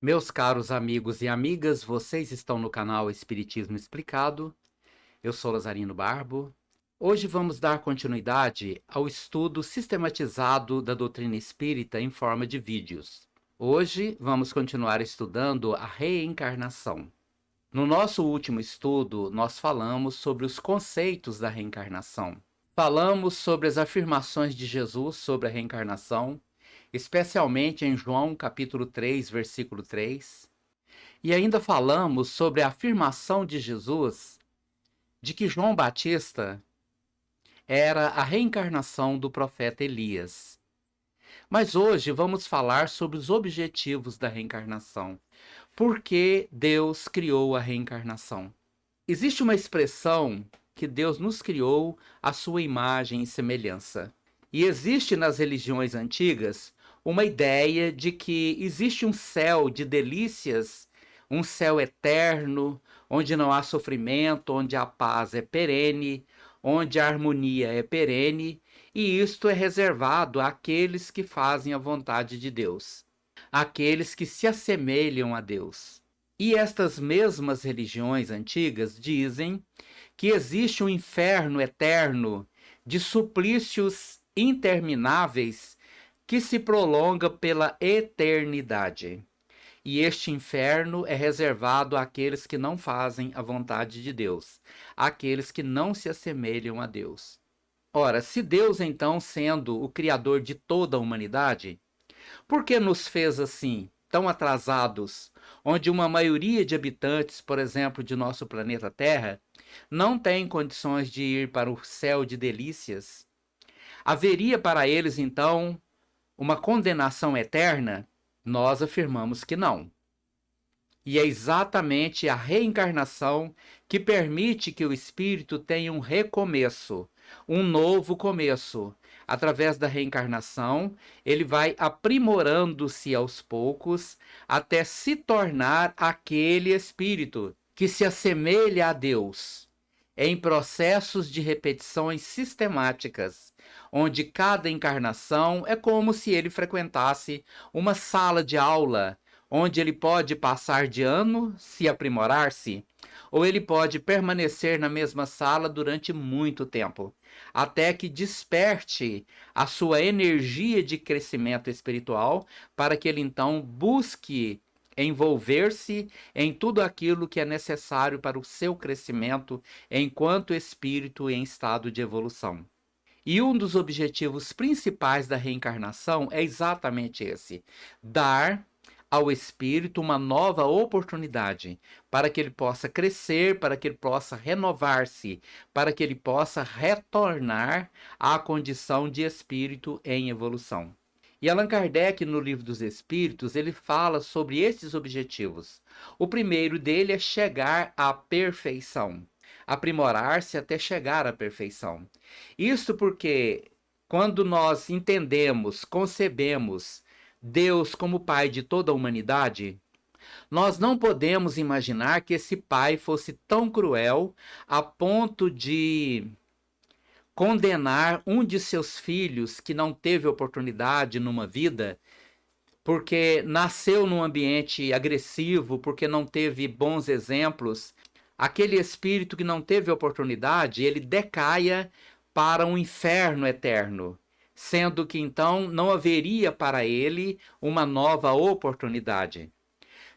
Meus caros amigos e amigas, vocês estão no canal Espiritismo Explicado. Eu sou Lazarino Barbo. Hoje vamos dar continuidade ao estudo sistematizado da doutrina espírita em forma de vídeos. Hoje vamos continuar estudando a reencarnação. No nosso último estudo, nós falamos sobre os conceitos da reencarnação. Falamos sobre as afirmações de Jesus sobre a reencarnação, especialmente em João capítulo 3, versículo 3. E ainda falamos sobre a afirmação de Jesus de que João Batista era a reencarnação do profeta Elias. Mas hoje vamos falar sobre os objetivos da reencarnação. Por que Deus criou a reencarnação? Existe uma expressão que Deus nos criou à sua imagem e semelhança. E existe nas religiões antigas uma ideia de que existe um céu de delícias, um céu eterno, onde não há sofrimento, onde a paz é perene, onde a harmonia é perene, e isto é reservado àqueles que fazem a vontade de Deus, àqueles que se assemelham a Deus. E estas mesmas religiões antigas dizem que existe um inferno eterno de suplícios intermináveis que se prolonga pela eternidade. E este inferno é reservado àqueles que não fazem a vontade de Deus, àqueles que não se assemelham a Deus. Ora, se Deus, então, sendo o Criador de toda a humanidade, por que nos fez assim, tão atrasados, onde uma maioria de habitantes, por exemplo, de nosso planeta Terra, não tem condições de ir para o céu de delícias? Haveria para eles, então, uma condenação eterna? Nós afirmamos que não. E é exatamente a reencarnação que permite que o espírito tenha um recomeço, um novo começo. Através da reencarnação, ele vai aprimorando-se aos poucos até se tornar aquele espírito que se assemelha a Deus, em processos de repetições sistemáticas, onde cada encarnação é como se ele frequentasse uma sala de aula, onde ele pode passar de ano, se aprimorar-se, ou ele pode permanecer na mesma sala durante muito tempo, até que desperte a sua energia de crescimento espiritual, para que ele então busque envolver-se em tudo aquilo que é necessário para o seu crescimento enquanto espírito em estado de evolução. E um dos objetivos principais da reencarnação é exatamente esse: dar ao espírito uma nova oportunidade para que ele possa crescer, para que ele possa renovar-se, para que ele possa retornar à condição de espírito em evolução. E Allan Kardec, no Livro dos Espíritos, ele fala sobre esses objetivos. O primeiro dele é chegar à perfeição, aprimorar-se até chegar à perfeição. Isso porque quando nós entendemos, concebemos Deus como Pai de toda a humanidade, nós não podemos imaginar que esse Pai fosse tão cruel a ponto de condenar um de seus filhos que não teve oportunidade numa vida, porque nasceu num ambiente agressivo, porque não teve bons exemplos. Aquele espírito que não teve oportunidade, ele decaia para um inferno eterno, sendo que então não haveria para ele uma nova oportunidade.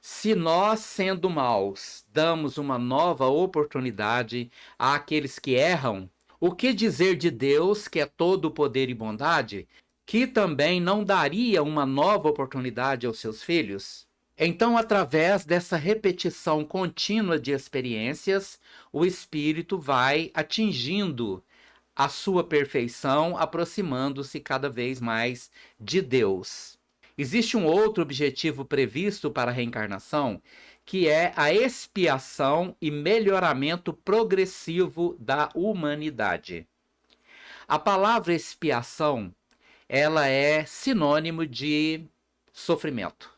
Se nós, sendo maus, damos uma nova oportunidade àqueles que erram, o que dizer de Deus, que é todo poder e bondade, que também não daria uma nova oportunidade aos seus filhos? Então, através dessa repetição contínua de experiências, o espírito vai atingindo a sua perfeição, aproximando-se cada vez mais de Deus. Existe um outro objetivo previsto para a reencarnação, que é a expiação e melhoramento progressivo da humanidade. A palavra expiação, ela é sinônimo de sofrimento.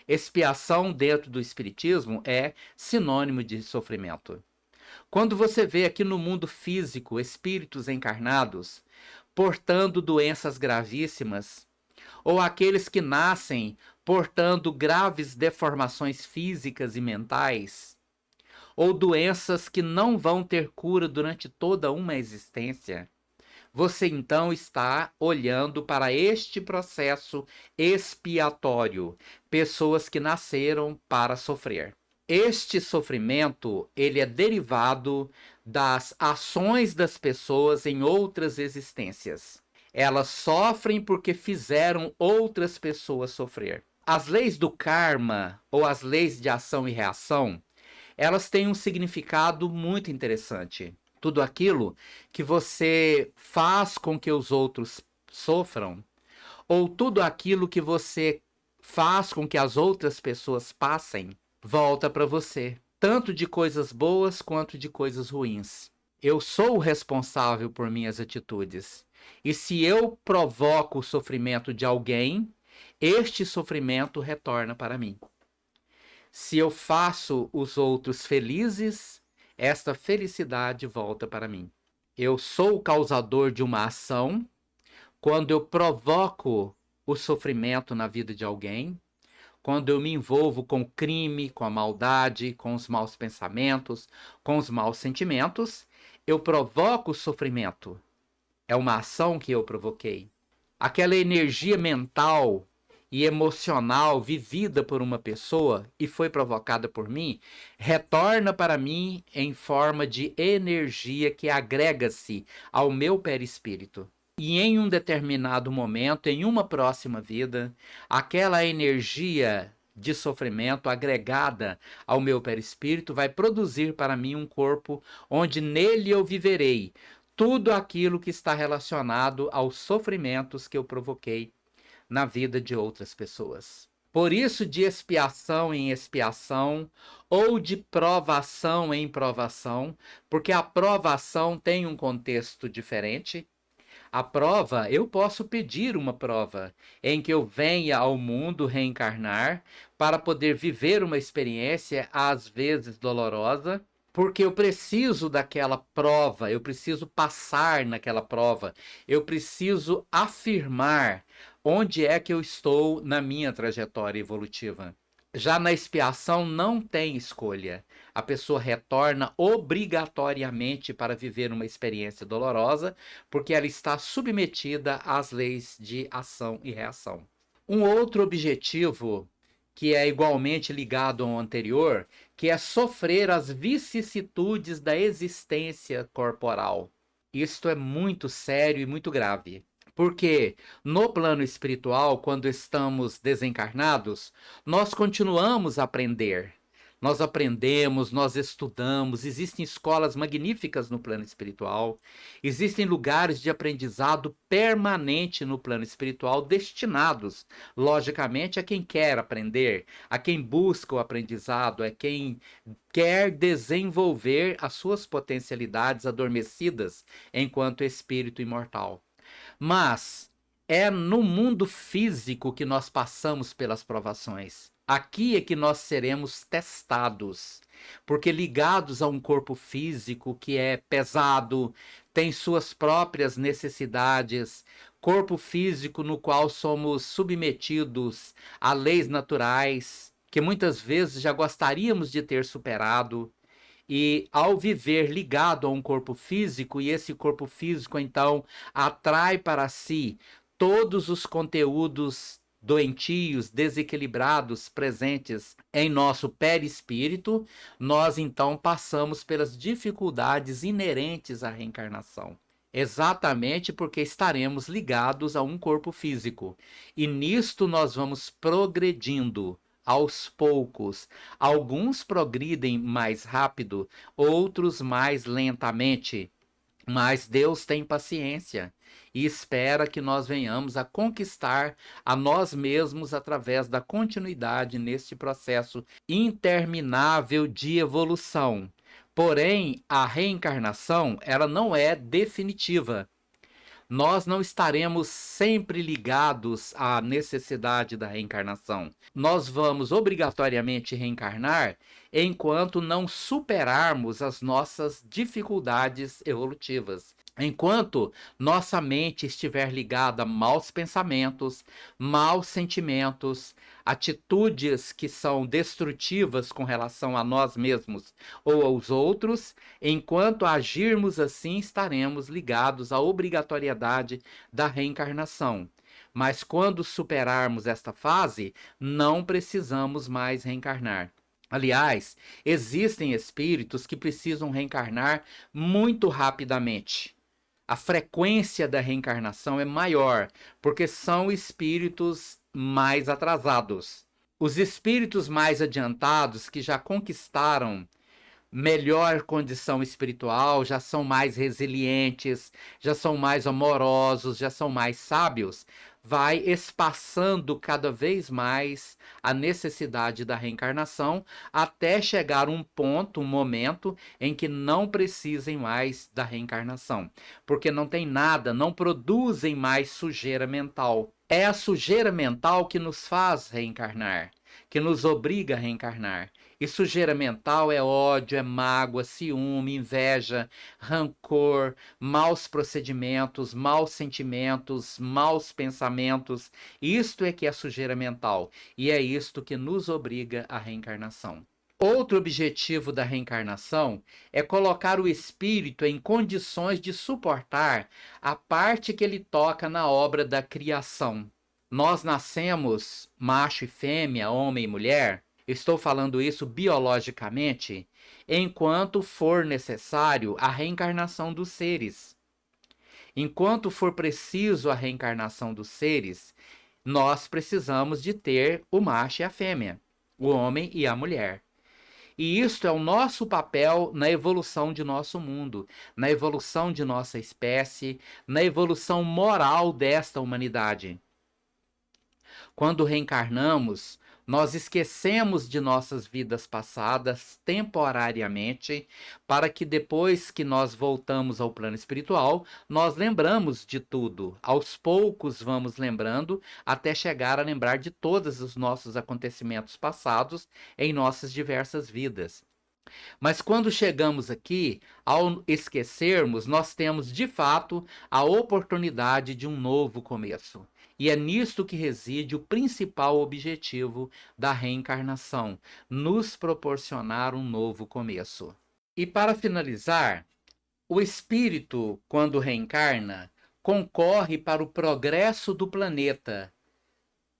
Expiação dentro do espiritismo é sinônimo de sofrimento. Quando você vê aqui no mundo físico espíritos encarnados portando doenças gravíssimas, ou aqueles que nascem portando graves deformações físicas e mentais, ou doenças que não vão ter cura durante toda uma existência, você então está olhando para este processo expiatório, pessoas que nasceram para sofrer. Este sofrimento, ele é derivado das ações das pessoas em outras existências. Elas sofrem porque fizeram outras pessoas sofrer. As leis do karma, ou as leis de ação e reação, elas têm um significado muito interessante. Tudo aquilo que você faz com que os outros sofram, ou tudo aquilo que você faz com que as outras pessoas passem, volta para você, tanto de coisas boas quanto de coisas ruins. Eu sou o responsável por minhas atitudes. E se eu provoco o sofrimento de alguém, este sofrimento retorna para mim. Se eu faço os outros felizes, esta felicidade volta para mim. Eu sou o causador de uma ação quando eu provoco o sofrimento na vida de alguém, quando eu me envolvo com o crime, com a maldade, com os maus pensamentos, com os maus sentimentos, eu provoco o sofrimento. É uma ação que eu provoquei. Aquela energia mental e emocional vivida por uma pessoa e foi provocada por mim, retorna para mim em forma de energia que agrega-se ao meu perispírito. E em um determinado momento, em uma próxima vida, aquela energia de sofrimento agregada ao meu perispírito vai produzir para mim um corpo onde nele eu viverei tudo aquilo que está relacionado aos sofrimentos que eu provoquei na vida de outras pessoas. Por isso, de expiação em expiação, ou de provação em provação, porque a provação tem um contexto diferente. A prova, eu posso pedir uma prova em que eu venha ao mundo reencarnar para poder viver uma experiência, às vezes dolorosa, porque eu preciso daquela prova, eu preciso passar naquela prova, eu preciso afirmar onde é que eu estou na minha trajetória evolutiva. Já na expiação não tem escolha. A pessoa retorna obrigatoriamente para viver uma experiência dolorosa, porque ela está submetida às leis de ação e reação. Um outro objetivo, que é igualmente ligado ao anterior, que é sofrer as vicissitudes da existência corporal. Isto é muito sério e muito grave. Porque no plano espiritual, quando estamos desencarnados, nós continuamos a aprender. Nós aprendemos, nós estudamos, existem escolas magníficas no plano espiritual, existem lugares de aprendizado permanente no plano espiritual destinados, logicamente, a quem quer aprender, a quem busca o aprendizado, a quem quer desenvolver as suas potencialidades adormecidas enquanto espírito imortal. Mas é no mundo físico que nós passamos pelas provações. Aqui é que nós seremos testados, porque ligados a um corpo físico que é pesado, tem suas próprias necessidades, corpo físico no qual somos submetidos a leis naturais, que muitas vezes já gostaríamos de ter superado. E ao viver ligado a um corpo físico, e esse corpo físico então atrai para si todos os conteúdos doentios, desequilibrados, presentes em nosso perispírito, nós então passamos pelas dificuldades inerentes à reencarnação. Exatamente porque estaremos ligados a um corpo físico. E nisto nós vamos progredindo aos poucos. Alguns progridem mais rápido, outros mais lentamente. Mas Deus tem paciência e espera que nós venhamos a conquistar a nós mesmos através da continuidade neste processo interminável de evolução. Porém, a reencarnação, ela não é definitiva. Nós não estaremos sempre ligados à necessidade da reencarnação. Nós vamos obrigatoriamente reencarnar enquanto não superarmos as nossas dificuldades evolutivas. Enquanto nossa mente estiver ligada a maus pensamentos, maus sentimentos, atitudes que são destrutivas com relação a nós mesmos ou aos outros, enquanto agirmos assim, estaremos ligados à obrigatoriedade da reencarnação. Mas quando superarmos esta fase, não precisamos mais reencarnar. Aliás, existem espíritos que precisam reencarnar muito rapidamente. A frequência da reencarnação é maior, porque são espíritos mais atrasados. Os espíritos mais adiantados, que já conquistaram melhor condição espiritual, já são mais resilientes, já são mais amorosos, já são mais sábios, vai espaçando cada vez mais a necessidade da reencarnação até chegar um ponto, um momento em que não precisem mais da reencarnação, porque não tem nada, não produzem mais sujeira mental. É a sujeira mental que nos faz reencarnar, que nos obriga a reencarnar. E sujeira mental é ódio, é mágoa, ciúme, inveja, rancor, maus procedimentos, maus sentimentos, maus pensamentos. Isto é que é sujeira mental. E é isto que nos obriga à reencarnação. Outro objetivo da reencarnação é colocar o espírito em condições de suportar a parte que ele toca na obra da criação. Nós nascemos macho e fêmea, homem e mulher. Estou falando isso biologicamente, enquanto for necessário a reencarnação dos seres. Enquanto for preciso a reencarnação dos seres, nós precisamos de ter o macho e a fêmea, o homem e a mulher. E isto é o nosso papel na evolução de nosso mundo, na evolução de nossa espécie, na evolução moral desta humanidade. Quando reencarnamos, nós esquecemos de nossas vidas passadas temporariamente, para que depois que nós voltamos ao plano espiritual, nós lembramos de tudo. Aos poucos vamos lembrando, até chegar a lembrar de todos os nossos acontecimentos passados em nossas diversas vidas. Mas quando chegamos aqui, ao esquecermos, nós temos de fato a oportunidade de um novo começo. E é nisto que reside o principal objetivo da reencarnação: nos proporcionar um novo começo. E para finalizar, o espírito, quando reencarna, concorre para o progresso do planeta,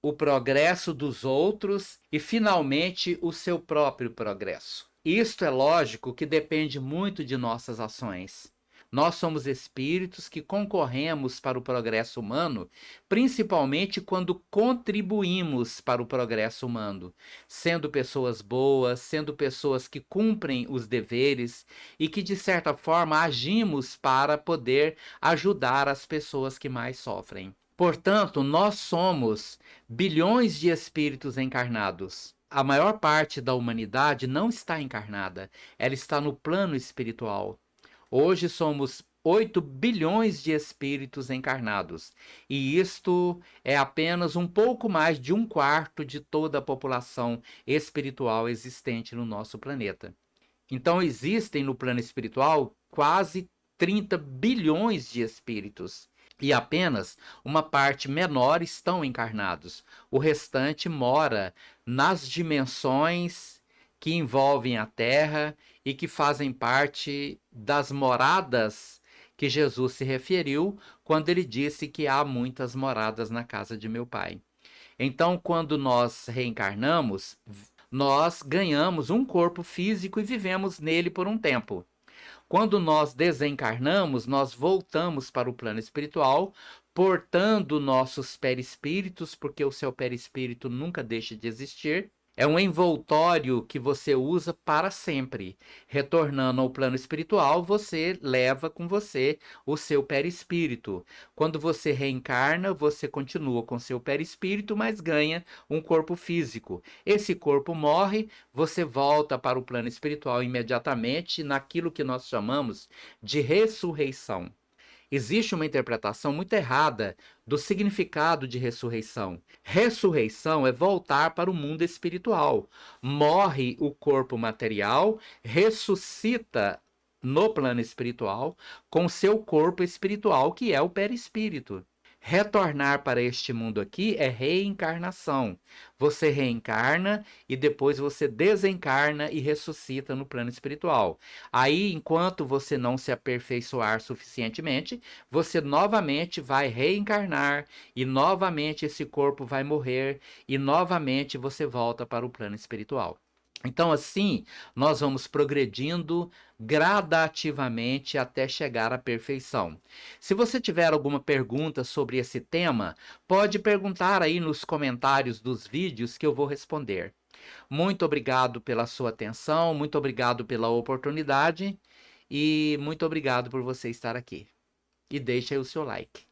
o progresso dos outros e, finalmente, o seu próprio progresso. Isto é lógico que depende muito de nossas ações. Nós somos espíritos que concorremos para o progresso humano, principalmente quando contribuímos para o progresso humano, sendo pessoas boas, sendo pessoas que cumprem os deveres e que, de certa forma, agimos para poder ajudar as pessoas que mais sofrem. Portanto, nós somos bilhões de espíritos encarnados. A maior parte da humanidade não está encarnada, ela está no plano espiritual. Hoje somos 8 bilhões de espíritos encarnados, e isto é apenas um pouco mais de 1/4 de toda a população espiritual existente no nosso planeta. Então existem no plano espiritual quase 30 bilhões de espíritos. E apenas uma parte menor estão encarnados. O restante mora nas dimensões que envolvem a Terra e que fazem parte das moradas que Jesus se referiu quando ele disse que há muitas moradas na casa de meu Pai. Então, quando nós reencarnamos, nós ganhamos um corpo físico e vivemos nele por um tempo. Quando nós desencarnamos, nós voltamos para o plano espiritual, portando nossos perispíritos, porque o seu perispírito nunca deixa de existir. É um envoltório que você usa para sempre. Retornando ao plano espiritual, você leva com você o seu perispírito. Quando você reencarna, você continua com seu perispírito, mas ganha um corpo físico. Esse corpo morre, você volta para o plano espiritual imediatamente naquilo que nós chamamos de ressurreição. Existe uma interpretação muito errada do significado de ressurreição. Ressurreição é voltar para o mundo espiritual. Morre o corpo material, ressuscita no plano espiritual com seu corpo espiritual, que é o perispírito. Retornar para este mundo aqui é reencarnação. Você reencarna e depois você desencarna e ressuscita no plano espiritual. Aí, enquanto você não se aperfeiçoar suficientemente, você novamente vai reencarnar e novamente esse corpo vai morrer e novamente você volta para o plano espiritual. Então, assim, nós vamos progredindo gradativamente até chegar à perfeição. Se você tiver alguma pergunta sobre esse tema, pode perguntar aí nos comentários dos vídeos que eu vou responder. Muito obrigado pela sua atenção, muito obrigado pela oportunidade e muito obrigado por você estar aqui. E deixe aí o seu like.